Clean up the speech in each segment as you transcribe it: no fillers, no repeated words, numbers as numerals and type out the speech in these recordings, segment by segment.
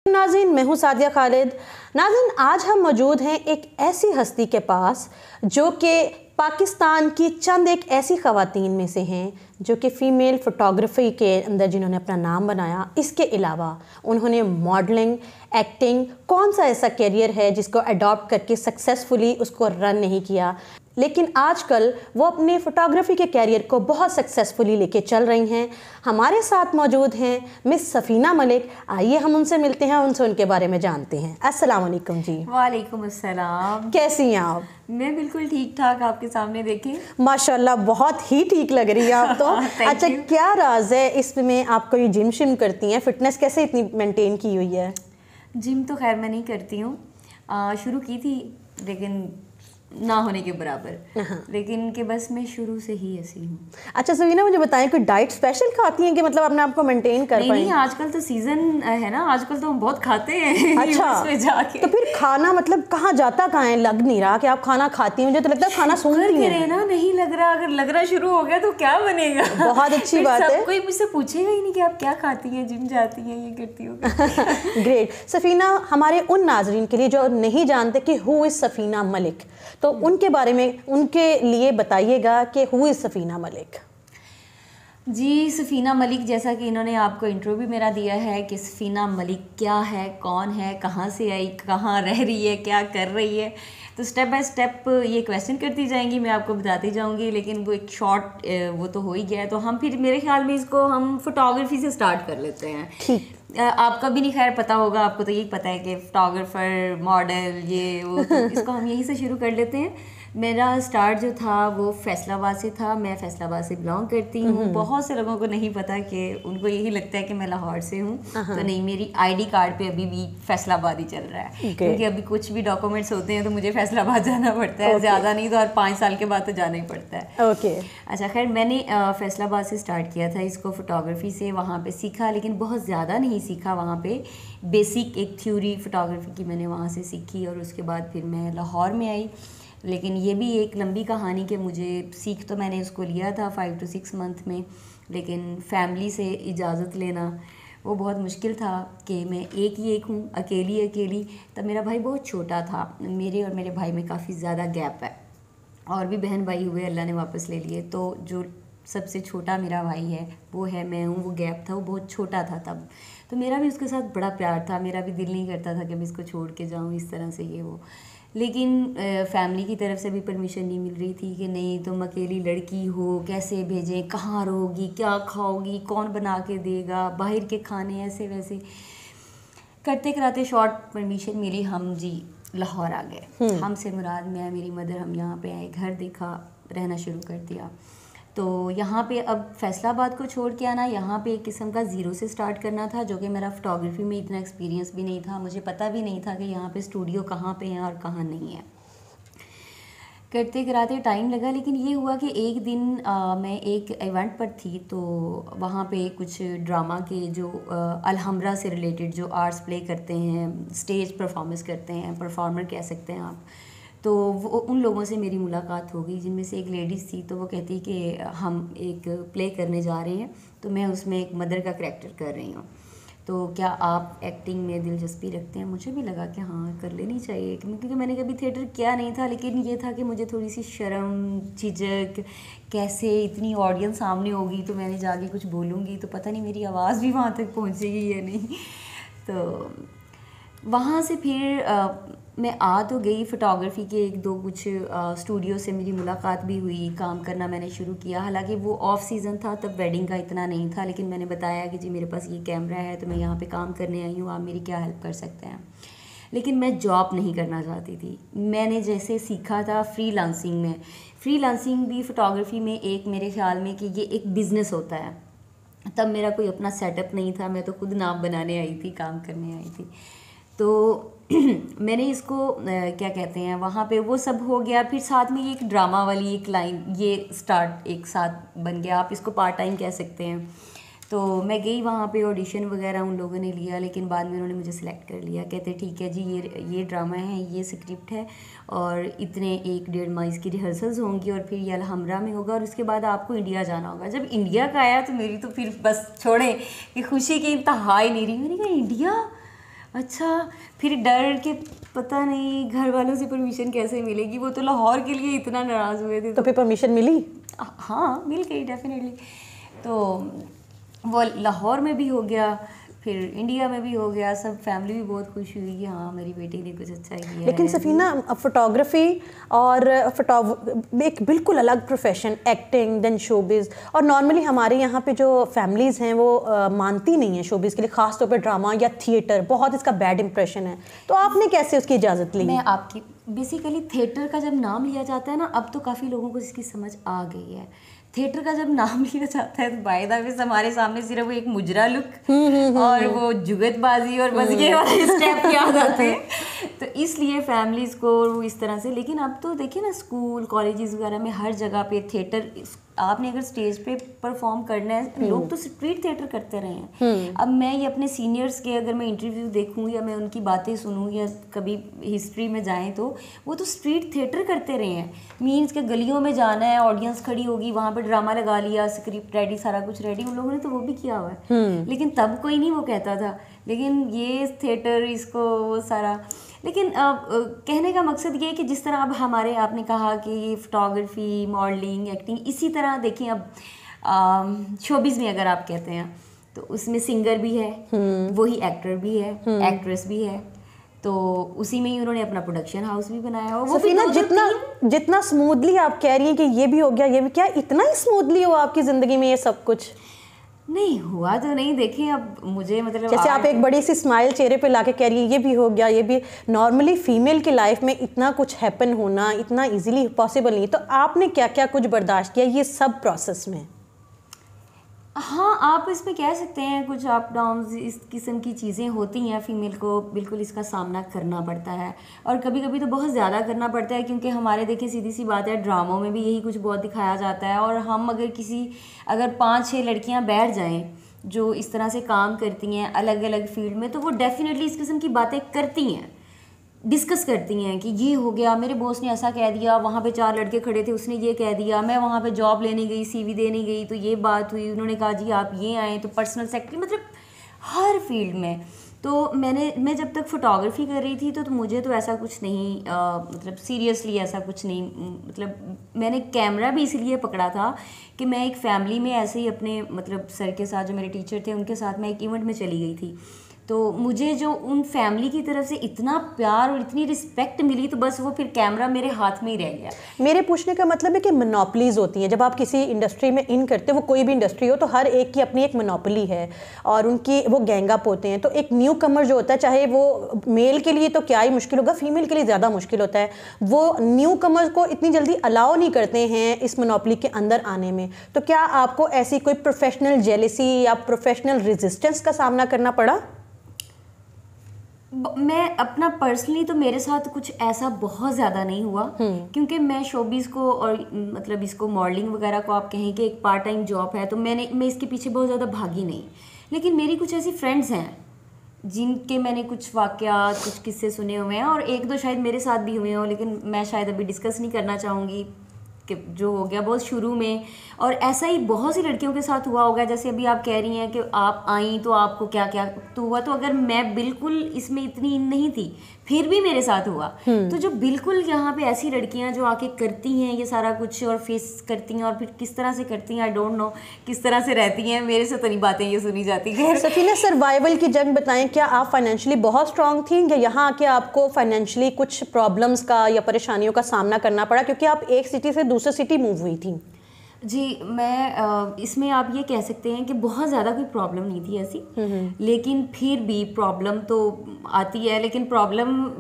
नाज़रीन, मैं हूँ सादिया खालिद। नाज़रीन, आज हम मौजूद हैं एक ऐसी हस्ती के पास जो कि पाकिस्तान की चंद एक ऐसी ख़वातीन में से हैं जो कि फ़ीमेल फ़ोटोग्राफ़ी के अंदर जिन्होंने अपना नाम बनाया। इसके अलावा उन्होंने मॉडलिंग, एक्टिंग, कौन सा ऐसा करियर है जिसको अडॉप्ट करके सक्सेसफुली उसको रन नहीं किया, लेकिन आजकल वो अपने फ़ोटोग्राफ़ी के कैरियर को बहुत सक्सेसफुली लेके चल रही हैं। हमारे साथ मौजूद हैं मिस सफ़ीना मलिक। आइए हम उनसे मिलते हैं, उनसे उनके बारे में जानते हैं। अस्सलाम वालेकुम जी। वालेकुम अस्सलाम। कैसी हैं आप? मैं बिल्कुल ठीक ठाक, आपके सामने देखें। माशाल्लाह, बहुत ही ठीक लग रही है आप तो। अच्छा, क्या राज है इसमें? आपको ये जिम शिम करती हैं, फिटनेस कैसे इतनी मेंटेन की हुई है? जिम तो खैर मैं नहीं करती हूँ, शुरू की थी लेकिन ना होने के बराबर, लेकिन कि बस मैं शुरू से ही ऐसी हूँ। अच्छा सवीना, मुझे बताएं, कोई डाइट स्पेशल खाती हैं कि मतलब अपने आप को मेंटेन कर पाएं? नहीं, आजकल तो सीजन है ना, आजकल तो हम बहुत खाते हैं। अच्छा, जाके तो फिर खाना मतलब कहाँ जाता कहाँ है? लग नहीं रहा कि आप खाना खाती हैं, मुझे तो लगता है खाना सूंघती हैं ना। नहीं लग रहा, अगर लग रहा शुरू हो गया तो क्या बनेगा। बहुत अच्छी बात है। कोई मुझसे पूछेगा ही नहीं कि आप क्या खाती हैं, जिम जाती हैं, ये करती हो। ग्रेट। सफ़ीना, हमारे उन नाजरीन के लिए जो नहीं जानते कि हु इज़ सफ़ीना मलिक, तो उनके बारे में उनके लिए बताइएगा कि हु इज़ सफ़ीना मलिक। जी, सफ़ीना मलिक, जैसा कि इन्होंने आपको इंट्रो भी मेरा दिया है कि सफ़ीना मलिक क्या है, कौन है, कहाँ से आई, कहाँ रह रही है, क्या कर रही है, तो स्टेप बाय स्टेप ये क्वेश्चन करती जाएंगी, मैं आपको बताती जाऊंगी। लेकिन वो एक शॉर्ट वो तो हो ही गया है, तो हम फिर मेरे ख्याल में इसको हम फोटोग्राफी से स्टार्ट कर लेते हैं। ठीक। आपका भी नहीं खैर पता होगा, आपको तो यही पता है कि फोटोग्राफर, मॉडल, ये वो, तो इसको हम यहीं से शुरू कर लेते हैं। मेरा स्टार्ट जो था वो फैसलाबाद से था। मैं फैसलाबाद से बिलोंग करती हूँ। बहुत से लोगों को नहीं पता, कि उनको यही लगता है कि मैं लाहौर से हूँ, तो नहीं, मेरी आईडी कार्ड पे अभी भी फैसलाबाद ही चल रहा है, क्योंकि अभी कुछ भी डॉक्यूमेंट्स होते हैं तो मुझे फैसलाबाद जाना पड़ता है। ज़्यादा नहीं तो हर 5 साल के बाद तो जाना ही पड़ता है। ओके। अच्छा, खैर मैंने फैसलाबाद से स्टार्ट किया था इसको, फोटोग्राफी से वहाँ पे सीखा, लेकिन बहुत ज़्यादा नहीं सीखा। वहाँ पे बेसिक एक थ्योरी फोटोग्राफी की मैंने वहाँ से सीखी, और उसके बाद फिर मैं लाहौर में आई। लेकिन ये भी एक लंबी कहानी कि मुझे सीख तो मैंने उसको लिया था 5 to 6 मंथ में, लेकिन फैमिली से इजाज़त लेना वो बहुत मुश्किल था कि मैं एक ही एक हूँ, अकेली। तब मेरा भाई बहुत छोटा था, मेरे और मेरे भाई में काफ़ी ज़्यादा गैप है, और भी बहन भाई हुए, अल्लाह ने वापस ले लिए। तो जो सबसे छोटा मेरा भाई है वो है, मैं हूँ, वो गैप था, वो बहुत छोटा था तब, तो मेरा भी उसके साथ बड़ा प्यार था। मेरा भी दिल नहीं करता था कि मैं इसको छोड़ के जाऊँ इस तरह से, ये वो। लेकिन फैमिली की तरफ से भी परमिशन नहीं मिल रही थी कि नहीं, तुम अकेली लड़की हो, कैसे भेजें, कहाँ रहोगी, क्या खाओगी, कौन बना के देगा, बाहर के खाने, ऐसे वैसे करते कराते शॉर्ट परमिशन मिली, हम जी लाहौर आ गए। हमसे मुराद मैं, मेरी मदर, हम यहाँ पे आए, घर देखा, रहना शुरू कर दिया। तो यहाँ पे अब फैसलाबाद को छोड़ के आना, यहाँ पे एक किस्म का ज़ीरो से स्टार्ट करना था, जो कि मेरा फ़ोटोग्राफी में इतना एक्सपीरियंस भी नहीं था। मुझे पता भी नहीं था कि यहाँ पे स्टूडियो कहाँ पे हैं और कहाँ नहीं है। करते कराते टाइम लगा, लेकिन ये हुआ कि एक दिन मैं एक इवेंट पर थी, तो वहाँ पे कुछ ड्रामा के जो अलहमरा से रिलेटेड जो आर्ट्स प्ले करते हैं, स्टेज परफॉर्मेंस करते हैं, परफॉर्मर कह सकते हैं आप, तो वो उन लोगों से मेरी मुलाकात हो गई, जिनमें से एक लेडीज़ थी। तो वो कहती कि हम एक प्ले करने जा रहे हैं, तो मैं उसमें एक मदर का करैक्टर कर रही हूँ, तो क्या आप एक्टिंग में दिलचस्पी रखते हैं? मुझे भी लगा कि हाँ, कर लेनी चाहिए, क्योंकि मैंने कभी थिएटर किया नहीं था। लेकिन ये था कि मुझे थोड़ी सी शर्म, झिझक, कैसे इतनी ऑडियंस सामने होगी तो मैंने जाके कुछ बोलूँगी तो पता नहीं मेरी आवाज़ भी वहाँ तक पहुँचेगी या नहीं। तो वहाँ से फिर मैं आ तो गई। फ़ोटोग्राफी के एक दो कुछ स्टूडियो से मेरी मुलाकात भी हुई, काम करना मैंने शुरू किया। हालांकि वो ऑफ सीज़न था, तब वेडिंग का इतना नहीं था, लेकिन मैंने बताया कि जी मेरे पास ये कैमरा है, तो मैं यहाँ पे काम करने आई हूँ, आप मेरी क्या हेल्प कर सकते हैं। लेकिन मैं जॉब नहीं करना चाहती थी। मैंने जैसे सीखा था फ्रीलांसिंग में, फ्रीलांसिंग भी फ़ोटोग्राफी में एक, मेरे ख्याल में कि ये एक बिज़नेस होता है। तब मेरा कोई अपना सेटअप नहीं था, मैं तो खुद नाम बनाने आई थी, काम करने आई थी। तो मैंने इसको क्या कहते हैं, वहाँ पे वो सब हो गया। फिर साथ में ये एक ड्रामा वाली एक लाइन, ये स्टार्ट एक साथ बन गया, आप इसको पार्ट टाइम कह सकते हैं। तो मैं गई वहाँ पे, ऑडिशन वगैरह उन लोगों ने लिया, लेकिन बाद में उन्होंने मुझे सिलेक्ट कर लिया। कहते ठीक है जी, ये ड्रामा है, ये स्क्रिप्ट है, और इतने 1-1.5 माह इसकी रिहर्सल्स होंगी, और फिर ये अलहमरा में होगा, और उसके बाद आपको इंडिया जाना होगा। जब इंडिया का आया तो मेरी तो फिर बस छोड़े कि खुशी की इंतहा ही नहीं रही। मैंने कहा इंडिया, अच्छा, फिर डर के पता नहीं घर वालों से परमिशन कैसे मिलेगी, वो तो लाहौर के लिए इतना नाराज़ हुए थे। तो फिर परमिशन मिली? हाँ मिल गई डेफिनेटली। तो वो लाहौर में भी हो गया, फिर इंडिया में भी हो गया, सब फैमिली भी बहुत खुश हुई कि हाँ मेरी बेटी ने कुछ अच्छा किया। लेकिन सफीना, फोटोग्राफी और एक बिल्कुल अलग प्रोफेशन, एक्टिंग देन शोबिज़, और नॉर्मली हमारे यहाँ पे जो फैमिलीज़ हैं वो मानती नहीं है शोबिज़ के लिए, ख़ास तौर पे ड्रामा या थिएटर, बहुत इसका बैड इंप्रेशन है। तो आपने कैसे उसकी इजाज़त ली? मैं आपकी बेसिकली थिएटर का जब नाम लिया जाता है ना, अब तो काफ़ी लोगों को इसकी समझ आ गई है। थिएटर का जब नाम लिया जाता है तो बाय द वे हमारे सामने सिर्फ वो एक मुजरा लुक और वो जुगतबाजी और बस ये वाले स्टेप याद आते हैं। तो इसलिए फैमिलीज़ को इस तरह से, लेकिन अब तो देखिए ना स्कूल कॉलेजेस वगैरह में हर जगह पे थिएटर, आपने अगर स्टेज पे परफॉर्म करना है, लोग तो स्ट्रीट थिएटर करते रहे हैं। अब मैं ये अपने सीनियर्स के अगर मैं इंटरव्यू देखूं या मैं उनकी बातें सुनूं या कभी हिस्ट्री में जाएं तो वो तो स्ट्रीट थिएटर करते रहे हैं। मीन्स के गलियों में जाना है, ऑडियंस खड़ी होगी, वहाँ पर ड्रामा लगा लिया, स्क्रिप्ट रेडी, सारा कुछ रेडी, उन लोगों ने तो वो भी किया हुआ है। लेकिन तब कोई नहीं वो कहता था, लेकिन ये थिएटर इसको वो सारा। लेकिन कहने का मकसद ये है कि जिस तरह अब हमारे, आपने कहा कि ये फोटोग्राफी, मॉडलिंग, एक्टिंग, इसी तरह देखिए अब शोबिज़ में अगर आप कहते हैं तो उसमें सिंगर भी है, वही एक्टर भी है, एक्ट्रेस भी है, तो उसी में ही उन्होंने अपना प्रोडक्शन हाउस भी बनाया। और वो सफीना, जितना स्मूथली आप कह रही हैं कि ये भी हो गया, ये भी, क्या इतना ही स्मूथली हुआ आपकी ज़िंदगी में ये सब कुछ? नहीं हुआ तो नहीं। देखें अब मुझे मतलब जैसे आप एक बड़ी सी स्माइल चेहरे पे लाके कह रही है ये भी हो गया, ये भी, नॉर्मली फीमेल की लाइफ में इतना कुछ हैपन होना इतना इजीली पॉसिबल नहीं। तो आपने क्या क्या कुछ बर्दाश्त किया ये सब प्रोसेस में? हाँ, आप इसमें कह सकते हैं कुछ अप डाउन, इस किस्म की चीज़ें होती हैं, फीमेल को बिल्कुल इसका सामना करना पड़ता है, और कभी कभी तो बहुत ज़्यादा करना पड़ता है, क्योंकि हमारे देखिए सीधी सी बात है, ड्रामों में भी यही कुछ बहुत दिखाया जाता है। और हम अगर 5-6 लड़कियां बैठ जाएं जो इस तरह से काम करती हैं अलग अलग फील्ड में, तो वो डेफिनेटली इस किस्म की बातें करती हैं, डिस्कस करती हैं कि ये हो गया, मेरे बॉस ने ऐसा कह दिया, वहाँ पे 4 लड़के खड़े थे उसने ये कह दिया, मैं वहाँ पे जॉब लेने गई, सीवी देने गई तो ये बात हुई, उन्होंने कहा जी आप ये आए, तो पर्सनल सेक्रेटरी, मतलब हर फील्ड में। तो मैं जब तक फोटोग्राफी कर रही थी तो मुझे तो ऐसा कुछ नहीं, मतलब सीरियसली ऐसा कुछ नहीं, मतलब मैंने कैमरा भी इसलिए पकड़ा था कि मैं एक फ़ैमिली में ऐसे ही अपने मतलब सर के साथ, जो मेरे टीचर थे उनके साथ मैं एक इवेंट में चली गई थी, तो मुझे जो उन फैमिली की तरफ से इतना प्यार और इतनी रिस्पेक्ट मिली, तो बस वो फिर कैमरा मेरे हाथ में ही रह गया। मेरे पूछने का मतलब है कि मोनोपलीज होती हैं जब आप किसी इंडस्ट्री में इन करते हो, वो कोई भी इंडस्ट्री हो, तो हर एक की अपनी एक मोनोपोली है और उनकी वो गैंग अप होते हैं। तो एक न्यू कमर जो होता है, चाहे वो मेल के लिए तो क्या ही मुश्किल होगा, फीमेल के लिए ज़्यादा मुश्किल होता है, वो न्यू कमर को इतनी जल्दी अलाउ नहीं करते हैं इस मोनोपोली के अंदर आने में। तो क्या आपको ऐसी कोई प्रोफेशनल जेलसी या प्रोफेशनल रेजिस्टेंस का सामना करना पड़ा? मैं अपना पर्सनली तो मेरे साथ कुछ ऐसा बहुत ज़्यादा नहीं हुआ, क्योंकि मैं शोबिज़ को और मतलब इसको मॉडलिंग वगैरह को आप कहें कि एक पार्ट टाइम जॉब है, तो मैं इसके पीछे बहुत ज़्यादा भागी नहीं। लेकिन मेरी कुछ ऐसी फ्रेंड्स हैं जिनके मैंने कुछ वाक़यात, कुछ किस्से सुने हुए हैं, और 1-2 शायद मेरे साथ भी हुए हों, लेकिन मैं शायद अभी डिस्कस नहीं करना चाहूँगी कि जो हो गया बहुत शुरू में। और ऐसा ही बहुत सी लड़कियों के साथ हुआ होगा, जैसे अभी आप कह रही हैं कि आप आई तो आपको क्या क्या तो हुआ, तो अगर मैं बिल्कुल इसमें इतनी नहीं थी फिर भी मेरे साथ हुआ। तो जो बिल्कुल यहाँ पे ऐसी लड़कियाँ जो आके करती हैं ये सारा कुछ और फेस करती हैं, और फिर किस तरह से करती हैं आई डोंट नो, किस तरह से रहती हैं, मेरे से तो नहीं बातें ये सुनी जाती हैं। सफीना, सर्वाइवल की जंग बताएं, क्या आप फाइनेंशियली बहुत स्ट्रांग थी या यहाँ आके आपको फाइनेंशियली कुछ प्रॉब्लम्स का या परेशानियों का सामना करना पड़ा, क्योंकि आप एक सिटी से दूसरी सिटी मूव हुई थी? जी, मैं इसमें आप ये कह सकते हैं कि बहुत ज़्यादा कोई प्रॉब्लम नहीं थी ऐसी, लेकिन फिर भी प्रॉब्लम तो आती है, लेकिन प्रॉब्लम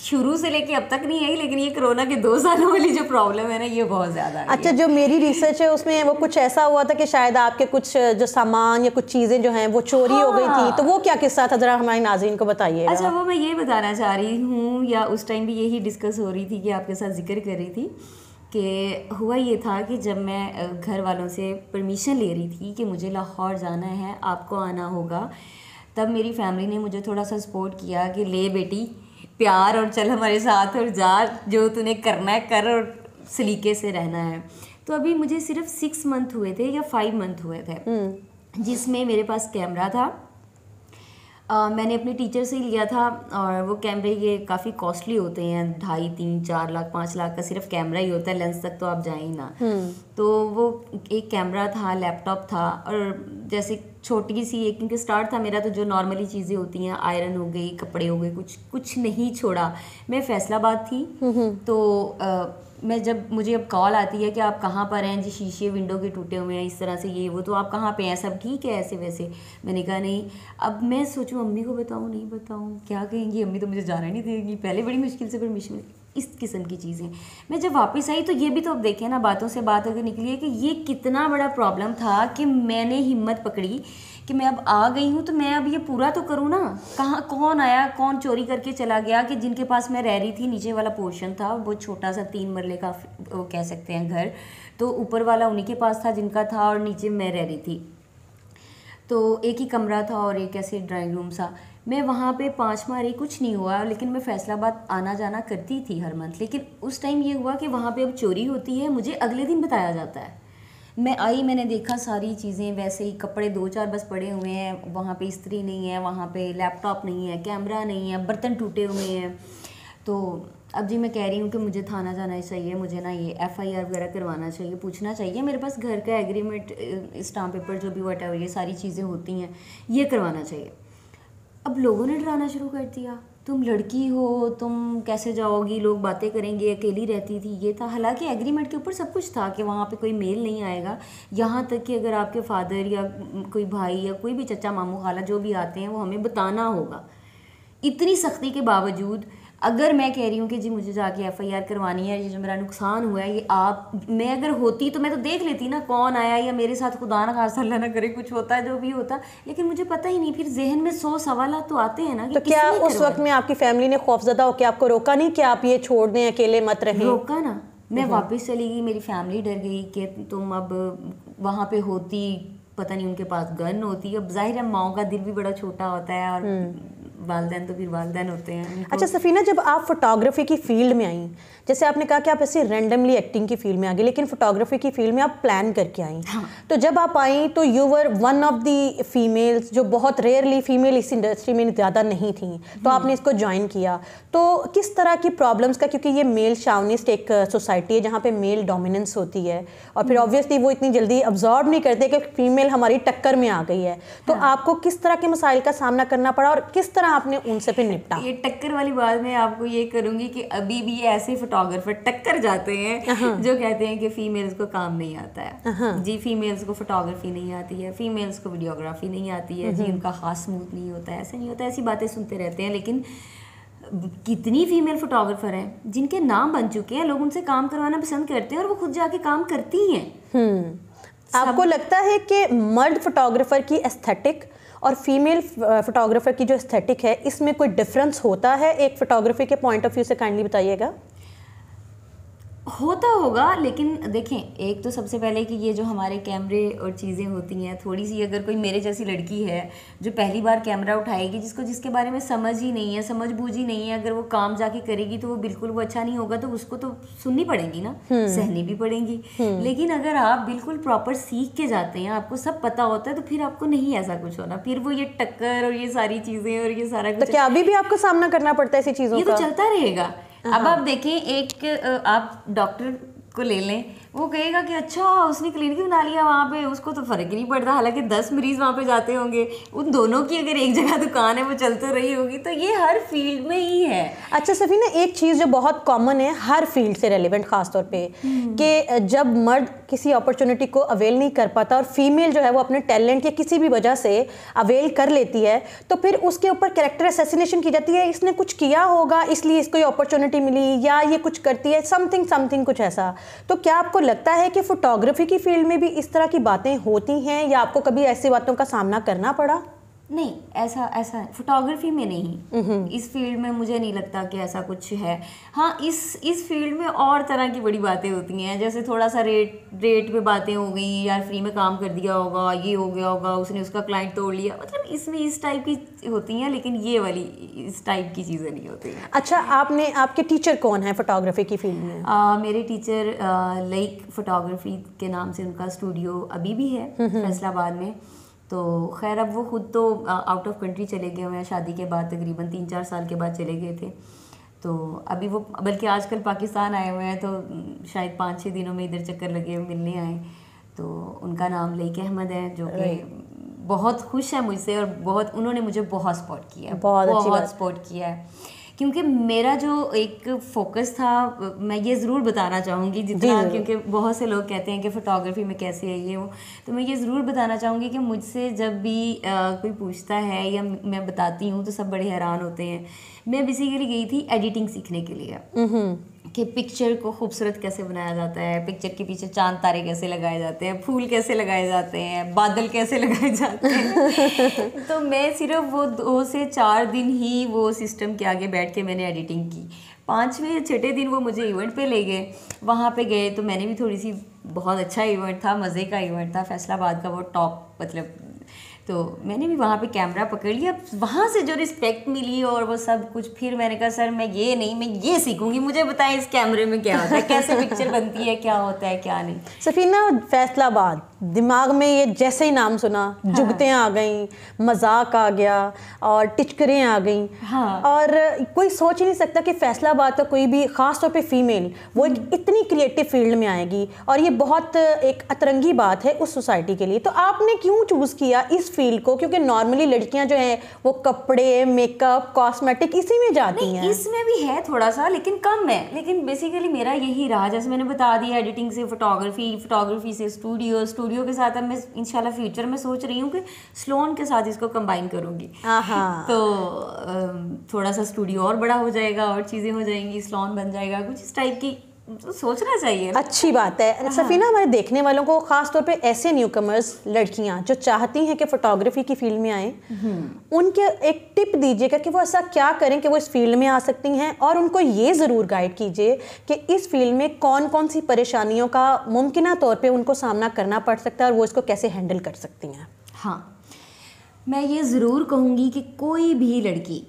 शुरू से लेके अब तक नहीं आई, लेकिन ये कोरोना के 2 सालों वाली जो प्रॉब्लम है ना, ये बहुत ज़्यादा है। अच्छा, जो मेरी रिसर्च है उसमें वो कुछ ऐसा हुआ था कि शायद आपके कुछ जो सामान या कुछ चीज़ें जो हैं वो चोरी हो गई थी, तो वो क्या किस्सा था, ज़रा हमारे नाज़रीन को बताइए। अच्छा, वो मैं ये बताना चाह रही हूँ, या उस टाइम भी यही डिस्कस हो रही थी कि आपके साथ जिक्र कर रही थी कि हुआ ये था कि जब मैं घर वालों से परमिशन ले रही थी कि मुझे लाहौर जाना है, आपको आना होगा, तब मेरी फैमिली ने मुझे थोड़ा सा सपोर्ट किया कि ले बेटी प्यार, और चल हमारे साथ और जा, जो तूने करना है कर, और सलीके से रहना है। तो अभी मुझे सिर्फ 6 मंथ हुए थे या 5 मंथ हुए थे, जिसमें मेरे पास कैमरा था, मैंने अपने टीचर से ही लिया था, और वो कैमरे ये काफ़ी कॉस्टली होते हैं, 2.5, 3, 4 लाख 5 लाख का सिर्फ कैमरा ही होता है, लेंस तक तो आप जाए ही ना। तो वो एक कैमरा था, लैपटॉप था, और जैसे छोटी सी एक, क्योंकि स्टार्ट था मेरा, तो जो नॉर्मली चीज़ें होती हैं, आयरन हो गई, कपड़े हो गए, कुछ नहीं छोड़ा। मैं फैसलाबाद थी, तो मैं जब मुझे अब कॉल आती है कि आप कहाँ पर हैं जी, शीशे विंडो के टूटे हुए हैं, इस तरह से ये वो, तो आप कहाँ पे हैं, सब ठीक है ऐसे वैसे। मैंने कहा नहीं। अब मैं सोचूं अम्मी को बताऊं नहीं बताऊं, क्या कहेंगी अम्मी, तो मुझे जाना नहीं देगी, पहले बड़ी मुश्किल से परमिशन, इस किस्म की चीज़ें। मैं जब वापस आई तो ये भी तो अब देखें ना, बातों से बात अगर निकली है कि ये कितना बड़ा प्रॉब्लम था कि मैंने हिम्मत पकड़ी कि मैं अब आ गई हूँ तो मैं अब ये पूरा तो करूँ ना। कहाँ कौन आया, कौन चोरी करके चला गया, कि जिनके पास मैं रह रही थी, नीचे वाला पोर्शन था, वो छोटा सा 3 मरले का वो कह सकते हैं घर, तो ऊपर वाला उन्हीं के पास था जिनका था, और नीचे मैं रह रही थी। तो एक ही कमरा था और एक ऐसे ड्राइंग रूम सा। मैं वहाँ पे 5 माह रही, कुछ नहीं हुआ, लेकिन मैं फैसलाबाद आना जाना करती थी हर मंथ। लेकिन उस टाइम ये हुआ कि वहाँ पे अब चोरी होती है, मुझे अगले दिन बताया जाता है। मैं आई, मैंने देखा सारी चीज़ें वैसे ही, कपड़े 2-4 बस पड़े हुए हैं, वहाँ पे इस्त्री नहीं है, वहाँ पे लैपटॉप नहीं है, कैमरा नहीं है, बर्तन टूटे हुए हैं। तो अब जी मैं कह रही हूँ कि मुझे थाना जाना चाहिए, मुझे ना ये FIR वगैरह करवाना चाहिए, पूछना चाहिए, मेरे पास घर का एग्रीमेंट, स्टाम्प पेपर, जो भी व्हाटएवर ये सारी चीज़ें होती हैं, ये करवाना चाहिए। अब लोगों ने डराना शुरू कर दिया, तुम लड़की हो, तुम कैसे जाओगी, लोग बातें करेंगे, अकेली रहती थी, ये था। हालांकि एग्रीमेंट के ऊपर सब कुछ था कि वहाँ पे कोई मेल नहीं आएगा, यहाँ तक कि अगर आपके फादर या कोई भाई या कोई भी चचा मामू खाला जो भी आते हैं वो हमें बताना होगा। इतनी सख्ती के बावजूद अगर मैं कह रही हूँ कि जी मुझे जाके FIR करवानी है, ये जो मेरा नुकसान हुआ है, ये आप, मैं अगर होती तो मैं तो देख लेती ना कौन आया, या मेरे साथ खुदा ना खास्ता अल्लाह ना करे कुछ होता है, जो भी होता, लेकिन मुझे पता ही नहीं। फिर जहन में 100 सवाल तो आते हैं ना कि तो क्या उस वक्त में आपकी फैमिली ने खौफजदा होकर आपको रोका नहीं कि आप ये छोड़ दें, अकेले मत रहें? रोका ना, मैं वापस चली गई, मेरी फैमिली डर गई कि तुम अब वहाँ पे होती, पता नहीं उनके पास गन होती। अब जाहिर है माओ का दिल भी बड़ा छोटा होता है, और वालदैन तो फिर वालदैन होते हैं। अच्छा सफीना, जब आप फोटोग्राफी की फील्ड में आई, जैसे आपने कहा कि आप ऐसे रैंडमली एक्टिंग की फील्ड में आ गई, लेकिन फोटोग्राफी की फील्ड में आप प्लान करके आई। हाँ। तो जब आप आई तो you were one of the females, जो बहुत रेयरली फीमेल इस इंडस्ट्री में ज़्यादा नहीं थी, तो आपने इसको ज्वाइन किया। तो किस तरह की प्रॉब्लम्स का, क्योंकि ये मेल शावनिस्ट एक सोसाइटी है जहाँ पे मेल डोमिनेंस होती है, और फिर ऑब्वियसली वो इतनी जल्दी अब्जॉर्ब नहीं करते कि फीमेल हमारी टक्कर में आ गई है, तो आपको किस तरह के मसाइल का सामना करना पड़ा और किस तरह आपने उनसे फिर निपटा? ये टक्कर वाली बात मैं आपको ये करूंगी कि अभी भी ऐसे फोटोग्राफर टक्कर जाते हैं जो कहते हैं कि फीमेल्स को काम नहीं आता है जी, फीमेल्स को फोटोग्राफी नहीं आती है, फीमेल्स को वीडियोग्राफी नहीं आती है जी, उनका हाथ स्मूथ नहीं होता है, ऐसा नहीं होता, ऐसी बातें सुनते रहते हैं। लेकिन कितनी फीमेल फोटोग्राफर हैं जिनके नाम बन चुके हैं, लोग उनसे काम करवाना पसंद करते हैं और वो खुद जाके काम करती हैं। आपको लगता है कि मर्द फोटोग्राफर की एस्थेटिक और फीमेल फोटोग्राफर की जो एस्थेटिक है, इसमें कोई डिफरेंस होता है एक फोटोग्राफी के पॉइंट ऑफ व्यू से? काइंडली बताइएगा। होता होगा, लेकिन देखें, एक तो सबसे पहले कि ये जो हमारे कैमरे और चीज़ें होती हैं, थोड़ी सी अगर कोई मेरे जैसी लड़की है जो पहली बार कैमरा उठाएगी, जिसके बारे में समझ ही नहीं है, समझ बूझ ही नहीं है, अगर वो काम जाके करेगी तो वो बिल्कुल वो अच्छा नहीं होगा, तो उसको तो सुननी पड़ेगी ना, सहनी भी पड़ेगी। लेकिन अगर आप बिल्कुल प्रॉपर सीख के जाते हैं, आपको सब पता होता है, तो फिर आपको नहीं ऐसा कुछ होना, फिर वो ये टक्कर और ये सारी चीज़ें और ये सारा कुछ। तो क्या अभी भी आपको सामना करना पड़ता है ऐसी चीज़ों का? ये तो चलता रहेगा। अब आप देखें, एक आप डॉक्टर को ले लें, वो कहेगा कि अच्छा उसने क्लिनिक बना लिया वहाँ पे, उसको तो फ़र्क ही नहीं पड़ता, हालांकि 10 मरीज़ वहाँ पे जाते होंगे, उन दोनों की अगर एक जगह दुकान है वो चल तो रही होगी। तो ये हर फील्ड में ही है। अच्छा सफीना, एक चीज़ जो बहुत कॉमन है हर फील्ड से रेलिवेंट ख़ास तौर पे, कि जब मर्द किसी अपॉर्चुनिटी को अवेल नहीं कर पाता और फीमेल जो है वो अपने टैलेंट या किसी भी वजह से अवेल कर लेती है, तो फिर उसके ऊपर कैरेक्टर असैसिनेशन की जाती है, इसने कुछ किया होगा इसलिए इसको ये अपॉर्चुनिटी मिली, या ये कुछ करती है समथिंग कुछ ऐसा। तो क्या आपको लगता है कि फोटोग्राफी की फील्ड में भी इस तरह की बातें होती हैं, या आपको कभी ऐसी बातों का सामना करना पड़ा? नहीं, ऐसा फोटोग्राफी में नहीं, इस फील्ड में मुझे नहीं लगता कि ऐसा कुछ है। हाँ, इस फील्ड में और तरह की बड़ी बातें होती हैं, जैसे थोड़ा सा रेट पे बातें हो गई, यार फ्री में काम कर दिया होगा, ये हो गया होगा, उसने उसका क्लाइंट तोड़ लिया, मतलब इसमें इस टाइप की होती हैं, लेकिन ये वाली इस टाइप की चीज़ें नहीं होती हैं। अच्छा, आपके टीचर कौन है फोटोग्राफी की फील्ड में? मेरे टीचर लाइक फोटोग्राफी के नाम से उनका स्टूडियो अभी भी है फैसलाबाद में। तो खैर अब वो खुद तो आउट ऑफ कंट्री चले गए हुए हैं, शादी के बाद तकरीबन 3-4 साल के बाद चले गए थे। तो अभी वो बल्कि आजकल पाकिस्तान आए हुए हैं, तो शायद 5-6 दिनों में इधर चक्कर लगे मिलने आए। तो उनका नाम लेके अहमद है, जो कि बहुत खुश है मुझसे और बहुत उन्होंने मुझे बहुत सपोर्ट किया है, बहुत सपोर्ट किया है। क्योंकि मेरा जो एक फोकस था, मैं ये ज़रूर बताना चाहूँगी जितना, क्योंकि बहुत से लोग कहते हैं कि फ़ोटोग्राफी में कैसे है ये वो, तो मैं ये ज़रूर बताना चाहूँगी कि मुझसे जब भी कोई पूछता है या मैं बताती हूँ तो सब बड़े हैरान होते हैं। मैं बेसिकली गई थी एडिटिंग सीखने के लिए, कि पिक्चर को खूबसूरत कैसे बनाया जाता है, पिक्चर के पीछे चांद तारे कैसे लगाए जाते हैं, फूल कैसे लगाए जाते हैं, बादल कैसे लगाए जाते हैं। तो मैं सिर्फ वो 2 से 4 दिन ही वो सिस्टम के आगे बैठ के मैंने एडिटिंग की। 5वें या 6ठे दिन वो मुझे इवेंट पे ले गए, वहाँ पे गए तो मैंने भी थोड़ी सी, बहुत अच्छा इवेंट था, मज़े का इवेंट था, फैसलाबाद का वो टॉप, मतलब तो मैंने भी वहाँ पे कैमरा पकड़ लिया। वहाँ से जो रिस्पेक्ट मिली और वो सब कुछ, फिर मैंने कहा सर मैं ये नहीं, मैं ये सीखूंगी, मुझे बताएं इस कैमरे में क्या होता है, कैसे पिक्चर बनती है, क्या होता है क्या नहीं। सफीना, फैसलाबाद, दिमाग में ये जैसे ही नाम सुना, हाँ, जुगतें आ गई, मजाक आ गया और टिचकरें आ गई, हाँ, और कोई सोच ही नहीं सकता कि फैसलाबाद का कोई भी, ख़ास तौर पे फीमेल, वो एक इतनी क्रिएटिव फील्ड में आएगी, और ये बहुत एक अतरंगी बात है उस सोसाइटी के लिए। तो आपने क्यों चूज़ किया इस फील्ड को? क्योंकि नॉर्मली लड़कियां जो हैं वो कपड़े, मेकअप, कॉस्मेटिक इसी में जाती हैं। इसमें भी है थोड़ा सा, लेकिन कम है। लेकिन बेसिकली मेरा यही रहा, जैसे मैंने बता दिया, एडिटिंग से फोटोग्राफी से स्टूडियो के साथ अब मैं इंशाल्लाह फ्यूचर में सोच रही हूँ कि स्लोन के साथ इसको कंबाइन करूँगी। तो थोड़ा सा स्टूडियो और बड़ा हो जाएगा और चीज़ें हो जाएंगी, स्लोन बन जाएगा, कुछ इस टाइप की तो सोचना चाहिए। अच्छी बात है। हाँ। सफीना, हमारे देखने वालों को खास तौर पे ऐसे न्यूकमर्स, लड़कियां जो चाहती हैं कि फोटोग्राफी की फील्ड में आए, उनके एक टिप दीजिएगा कि वो ऐसा क्या करें कि वो इस फील्ड में आ सकती हैं, और उनको ये ज़रूर गाइड कीजिए कि इस फील्ड में कौन कौन सी परेशानियों का मुमकिना तौर पर उनको सामना करना पड़ सकता है और वो इसको कैसे हैंडल कर सकती हैं। हाँ, मैं ये ज़रूर कहूँगी कि कोई भी लड़की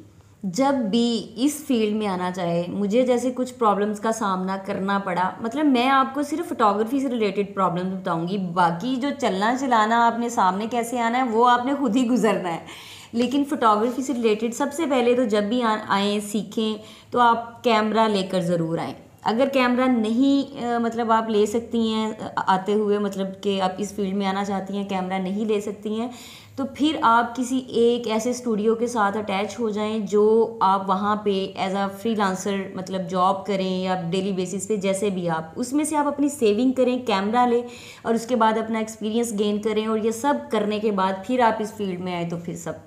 जब भी इस फील्ड में आना चाहे, मुझे जैसे कुछ प्रॉब्लम्स का सामना करना पड़ा, मतलब मैं आपको सिर्फ फोटोग्राफी से रिलेटेड प्रॉब्लम्स बताऊंगी, बाकी जो चलना चलाना आपने सामने कैसे आना है वो आपने खुद ही गुजरना है। लेकिन फोटोग्राफी से रिलेटेड सबसे पहले तो जब भी आएँ सीखें तो आप कैमरा लेकर ज़रूर आएँ। अगर कैमरा नहीं मतलब आप ले सकती हैं आते हुए, मतलब कि आप इस फील्ड में आना चाहती हैं, कैमरा नहीं ले सकती हैं, तो फिर आप किसी एक ऐसे स्टूडियो के साथ अटैच हो जाएं जो आप वहाँ पे एज अ फ्रीलांसर मतलब जॉब करें या डेली बेसिस पे, जैसे भी आप उसमें से आप अपनी सेविंग करें, कैमरा लें और उसके बाद अपना एक्सपीरियंस गेन करें, और ये सब करने के बाद फिर आप इस फील्ड में आए तो फिर सब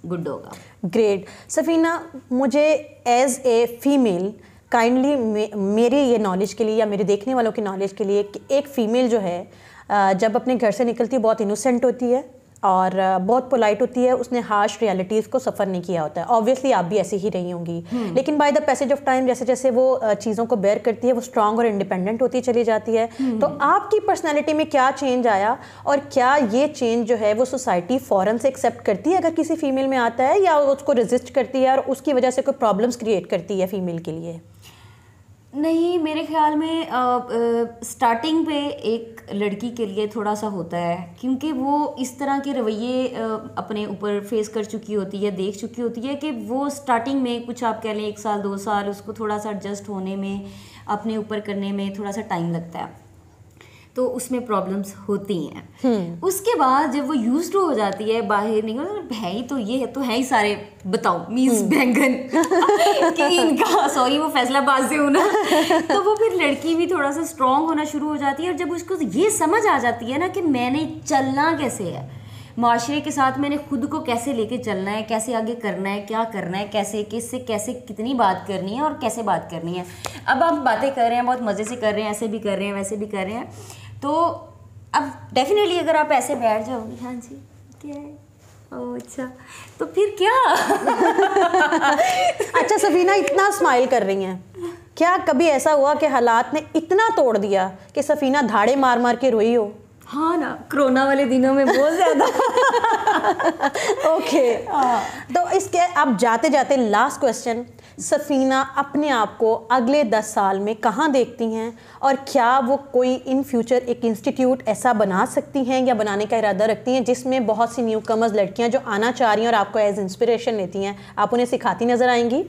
गुड होगा। ग्रेट। सफीना, मुझे एज ए फीमेल काइंडली मेरे ये नॉलेज के लिए या मेरे देखने वालों की नॉलेज के लिए, कि एक फ़ीमेल जो है जब अपने घर से निकलती है बहुत इनोसेंट होती है और बहुत पोलाइट होती है, उसने हार्श रियलिटीज़ को सफ़र नहीं किया होता है। ऑब्वियसली आप भी ऐसी ही रही होंगी, लेकिन by the passage of time जैसे जैसे वो चीज़ों को बेयर करती है, वो स्ट्रांग और इंडिपेंडेंट होती चली जाती है। तो आपकी पर्सनैलिटी में क्या चेंज आया, और क्या ये चेंज जो है वो सोसाइटी फ़ौरन से एक्सेप्ट करती है अगर किसी फीमेल में आता है, या उसको रेजिस्ट करती है और उसकी वजह से कोई प्रॉब्लम्स क्रिएट करती है फीमेल के लिए? नहीं, मेरे ख्याल में स्टार्टिंग पे एक लड़की के लिए थोड़ा सा होता है, क्योंकि वो इस तरह के रवैये अपने ऊपर फेस कर चुकी होती है, देख चुकी होती है, कि वो स्टार्टिंग में कुछ आप कह लें 1 साल 2 साल उसको थोड़ा सा एडजस्ट होने में, अपने ऊपर करने में थोड़ा सा टाइम लगता है, तो उसमें प्रॉब्लम्स होती हैं। उसके बाद जब वो यूज्ड हो जाती है, बाहर निकल, भाई तो ये है तो है ही सारे, बताओ मीन्स बैंगन कि इनका, सॉरी वो फैसलाबाद से हूँ ना, तो वो फिर लड़की भी थोड़ा सा स्ट्रॉन्ग होना शुरू हो जाती है। और जब उसको ये समझ आ जाती है ना कि मैंने चलना कैसे है, माशरे के साथ मैंने खुद को कैसे लेके चलना है, कैसे आगे करना है, क्या करना है, कैसे किससे कैसे कितनी बात करनी है और कैसे बात करनी है। अब आप बातें कर रहे हैं, बहुत मज़े से कर रहे हैं, ऐसे भी कर रहे हैं, वैसे भी कर रहे हैं, तो अब डेफिनेटली अगर आप ऐसे बैठ जाओगे, हाँ जी क्या है, ओह अच्छा, तो फिर क्या अच्छा सफीना, इतना स्माइल कर रही हैं, क्या कभी ऐसा हुआ कि हालात ने इतना तोड़ दिया कि सफीना धाड़े मार मार के रोई हो? हाँ ना, कोरोना वाले दिनों में बहुत ज़्यादा। ओके, तो इसके अब जाते जाते लास्ट क्वेश्चन, सफ़ीना अपने आप को अगले 10 साल में कहाँ देखती हैं, और क्या वो कोई इन फ्यूचर एक इंस्टीट्यूट ऐसा बना सकती हैं या बनाने का इरादा रखती हैं जिसमें बहुत सी न्यू कमर्स लड़कियाँ जो आना चाह रही हैं और आपको एज इंस्पिरेशन लेती हैं, आप उन्हें सिखाती नज़र आएंगी?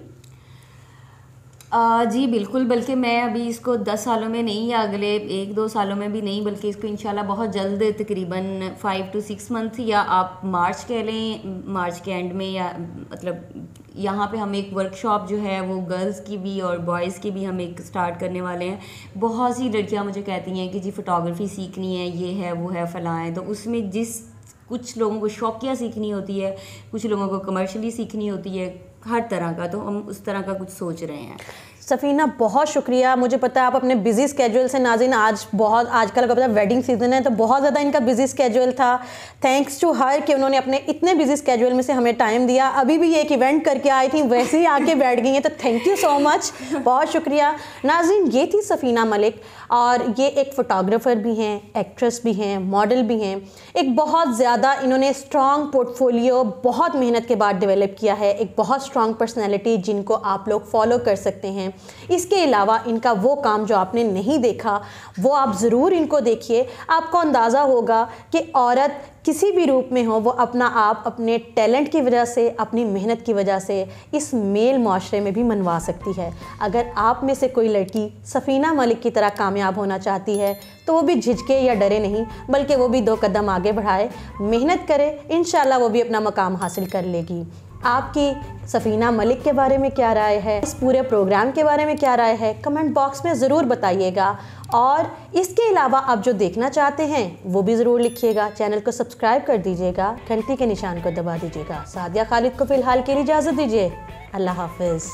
जी बिल्कुल, बल्कि मैं अभी इसको 10 सालों में नहीं या अगले 1-2 सालों में भी नहीं, बल्कि इसको इंशाल्लाह बहुत जल्द तकरीबन 5 to 6 मंथ, या आप मार्च कह लें, मार्च के एंड में, या मतलब यहाँ पे हम एक वर्कशॉप जो है वो गर्ल्स की भी और बॉयज़ की भी हम एक स्टार्ट करने वाले हैं। बहुत सी लड़कियाँ मुझे कहती हैं कि जी फ़ोटोग्राफ़ी सीखनी है, ये है वो है फ़लाँ है, तो उसमें कुछ लोगों को शौकिया सीखनी होती है, कुछ लोगों को कमर्शियली सीखनी होती है, हर तरह का, तो हम उस तरह का कुछ सोच रहे हैं। सफ़ीना बहुत शुक्रिया। मुझे पता है आप अपने बिजी स्केड्यूल से, नाज़रीन आजकल का पता है वेडिंग सीज़न है तो बहुत ज़्यादा इनका बिजी स्केड्यूल था। थैंक्स टू हर कि उन्होंने अपने इतने बिजी स्केड्यूल में से हमें टाइम दिया। अभी भी एक इवेंट करके आई थी, वैसे ही आके बैठ गई हैं, तो थैंक यू सो मच, बहुत शुक्रिया। नाज़रीन, ये थी सफ़ीना मलिक, और ये एक फ़ोटोग्राफ़र भी हैं, एक्ट्रेस भी हैं, मॉडल भी हैं। एक बहुत ज़्यादा इन्होंने स्ट्रॉन्ग पोर्टफोलियो बहुत मेहनत के बाद डेवलप किया है, एक बहुत स्ट्रॉन्ग पर्सनैलिटी जिनको आप लोग फॉलो कर सकते हैं। इसके अलावा इनका वो काम जो आपने नहीं देखा वो आप ज़रूर इनको देखिए, आपको अंदाज़ा होगा कि औरत किसी भी रूप में हो, वो अपना आप अपने टैलेंट की वजह से, अपनी मेहनत की वजह से इस मेल माशरे में भी मनवा सकती है। अगर आप में से कोई लड़की सफ़ीना मलिक की तरह कामयाब होना चाहती है तो वो भी झिझके या डरे नहीं, बल्कि वो भी 2 कदम आगे बढ़ाए, मेहनत करे, इंशाल्लाह वो भी अपना मकाम हासिल कर लेगी। आपकी सफ़ीना मलिक के बारे में क्या राय है, इस पूरे प्रोग्राम के बारे में क्या राय है, कमेंट बॉक्स में ज़रूर बताइएगा। और इसके अलावा आप जो देखना चाहते हैं वो भी ज़रूर लिखिएगा। चैनल को सब्सक्राइब कर दीजिएगा, घंटी के निशान को दबा दीजिएगा। सादिया खालिद को फ़िलहाल के लिए इजाज़त दीजिए। अल्लाह हाफ़िज़।